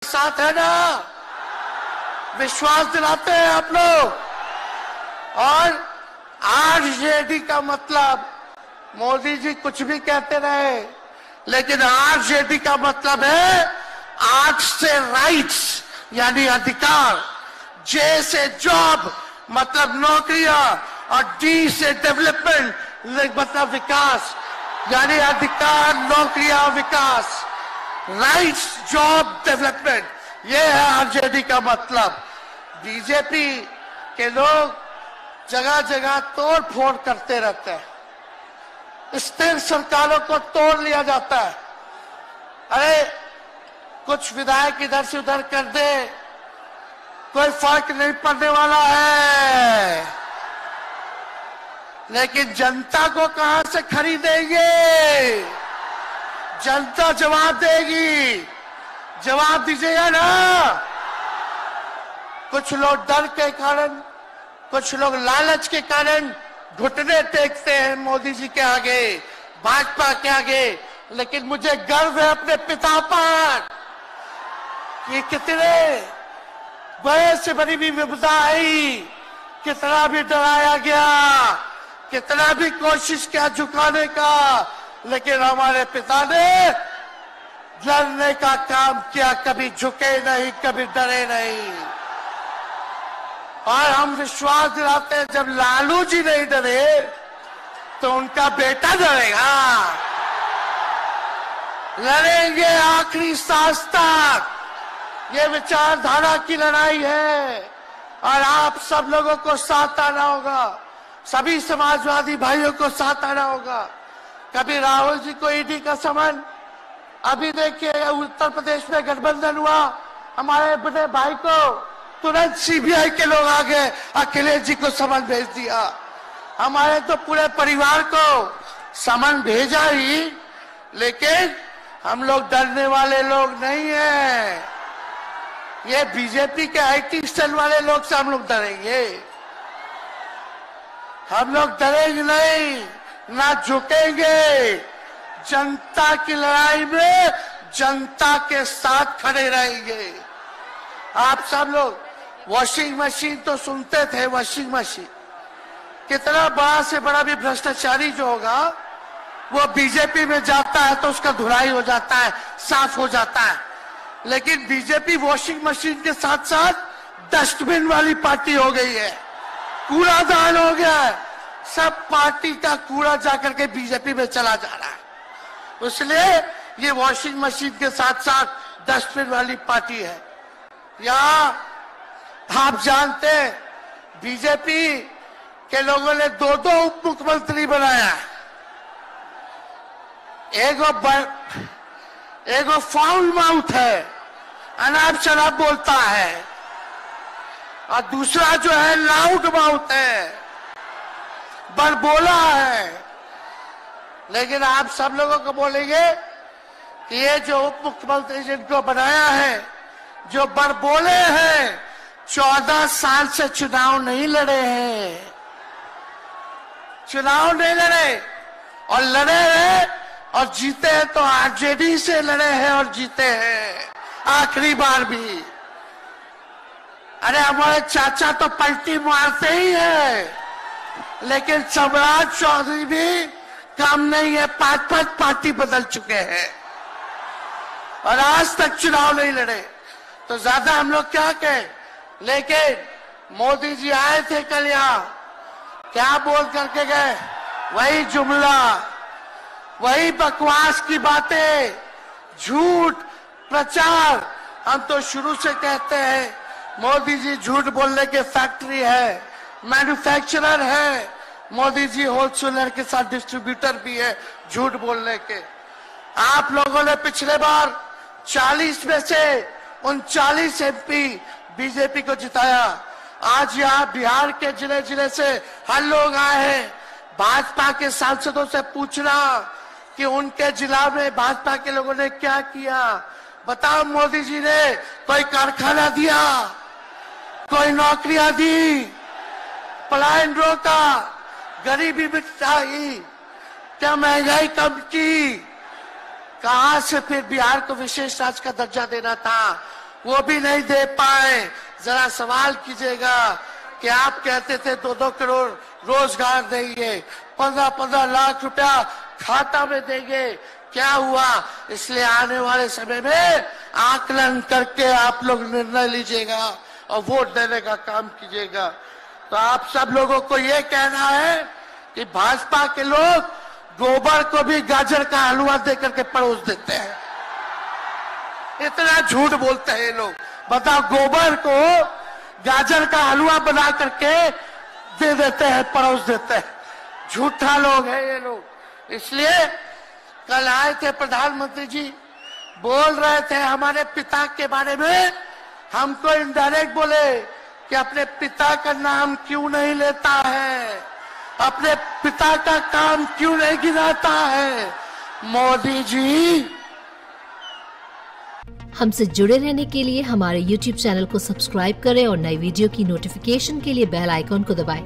साथ है ना? विश्वास दिलाते हैं आप लोग। और आरजेडी का मतलब, मोदी जी कुछ भी कहते रहे, लेकिन आरजेडी का मतलब है आर से राइट्स यानी अधिकार, जे से जॉब मतलब नौकरियां, और डी से डेवलपमेंट मतलब विकास यानी अधिकार, नौकरियां, विकास, राइट्स, जॉब, डेवलपमेंट, ये है आरजेडी का मतलब। बीजेपी के लोग जगह जगह तोड़ फोड़ करते रहते हैं, स्थिर सरकारों को तोड़ लिया जाता है। अरे कुछ विधायक इधर से उधर कर दे, कोई फर्क नहीं पड़ने वाला है, लेकिन जनता को कहां से खरीदेंगे? जनता जवाब देगी, जवाब दीजिएगा ना। कुछ लोग डर के कारण, कुछ लोग लालच के कारण घुटने टेकते हैं मोदी जी के आगे, भाजपा के आगे, लेकिन मुझे गर्व है अपने पिता पर कि कितने बड़े से बड़ी भी विपदा आई, कितना भी डराया गया, कितना भी कोशिश किया झुकाने का, लेकिन हमारे पिता ने लड़ने का काम किया, कभी झुके नहीं, कभी डरे नहीं। और हम विश्वास दिलाते हैं जब लालू जी नहीं डरे तो उनका बेटा डरेगा। लड़ेंगे आखिरी सांस तक, ये विचारधारा की लड़ाई है और आप सब लोगों को साथ आना होगा, सभी समाजवादी भाइयों को साथ आना होगा। कभी राहुल जी को ईडी का समन, अभी देखिए उत्तर प्रदेश में गठबंधन हुआ, हमारे बड़े भाई को तुरंत सीबीआई के लोग आ गए, अखिलेश जी को समन भेज दिया। हमारे तो पूरे परिवार को समन भेजा ही, लेकिन हम लोग डरने वाले लोग नहीं हैं। ये बीजेपी के आईटी सेल वाले लोग से हम लोग डरेंगे? हम लोग डरेंगे नहीं, ना झुकेंगे। जनता की लड़ाई में जनता के साथ खड़े रहेंगे। आप सब लोग वॉशिंग मशीन तो सुनते थे, वॉशिंग मशीन, कितना बड़ा से बड़ा भी भ्रष्टाचारी जो होगा वो बीजेपी में जाता है तो उसका धुलाई हो जाता है, साफ हो जाता है। लेकिन बीजेपी वॉशिंग मशीन के साथ साथ डस्टबिन वाली पार्टी हो गई है, कूड़ादान हो गया है, सब पार्टी का कूड़ा जाकर के बीजेपी में चला जा रहा है। इसलिए ये वॉशिंग मशीन के साथ साथ डस्टबिन वाली पार्टी है। यहाँ आप जानते हैं बीजेपी के लोगों ने दो उप मुख्यमंत्री बनाया, एगो फाउल माउथ है, अनाप शनाप बोलता है, और दूसरा जो है लाउड माउथ है, बड़बोला है। लेकिन आप सब लोगों को बोलेंगे कि ये जो उप मुख्यमंत्री जिनको बनाया है, जो बड़बोले हैं, 14 साल से चुनाव नहीं लड़े हैं, चुनाव नहीं लड़े, और लड़े हैं और जीते हैं तो आरजेडी से लड़े हैं और जीते हैं आखिरी बार भी। अरे हमारे चाचा तो पलटी मारते ही है, लेकिन सम्राट चौधरी भी काम नहीं है, 5 पार्टी बदल चुके हैं और आज तक चुनाव नहीं लड़े। तो ज्यादा हम लोग क्या कहें, लेकिन मोदी जी आए थे कल यहाँ, क्या बोल करके गए? वही जुमला, वही बकवास की बातें, झूठ प्रचार। हम तो शुरू से कहते हैं मोदी जी झूठ बोलने के फैक्ट्री है, मैन्युफैक्चरर है। मोदी जी होलसेलर के साथ डिस्ट्रीब्यूटर भी है झूठ बोलने के। आप लोगों ने पिछले बार 40 में से 39 एमपी बीजेपी को जिताया। आज यहाँ बिहार के जिले जिले से हर लोग आए हैं भाजपा के सांसदों से पूछना कि उनके जिला में भाजपा के लोगों ने क्या किया। बताओ, मोदी जी ने कोई कारखाना दिया, कोई नौकरियां दी, पलायन रोका, गरीबी मिटाई, क्या महंगाई कम की? कहां से फिर बिहार को विशेष राज्य का दर्जा देना था? वो भी नहीं दे पाए। जरा सवाल कीजिएगा कि आप कहते थे 2-2 करोड़ रोजगार देंगे, 15-15 लाख रुपया खाता में देंगे, क्या हुआ? इसलिए आने वाले समय में आकलन करके आप लोग निर्णय लीजिएगा और वोट देने का काम कीजिएगा। तो आप सब लोगों को ये कहना है कि भाजपा के लोग गोबर को भी गाजर का हलवा देकर के परोस देते हैं। इतना झूठ बोलते हैं ये लोग। बताओ, गोबर को गाजर का हलवा बना करके दे देते हैं, परोस देते हैं। झूठा लोग हैं ये लोग। इसलिए कल आए थे प्रधानमंत्री जी, बोल रहे थे हमारे पिता के बारे में, हमको इनडायरेक्ट बोले कि अपने पिता का नाम क्यों नहीं लेता है, अपने पिता का काम क्यों नहीं गिनाता है मोदी जी। हमसे जुड़े रहने के लिए हमारे YouTube चैनल को सब्सक्राइब करें और नई वीडियो की नोटिफिकेशन के लिए बेल आइकॉन को दबाएं।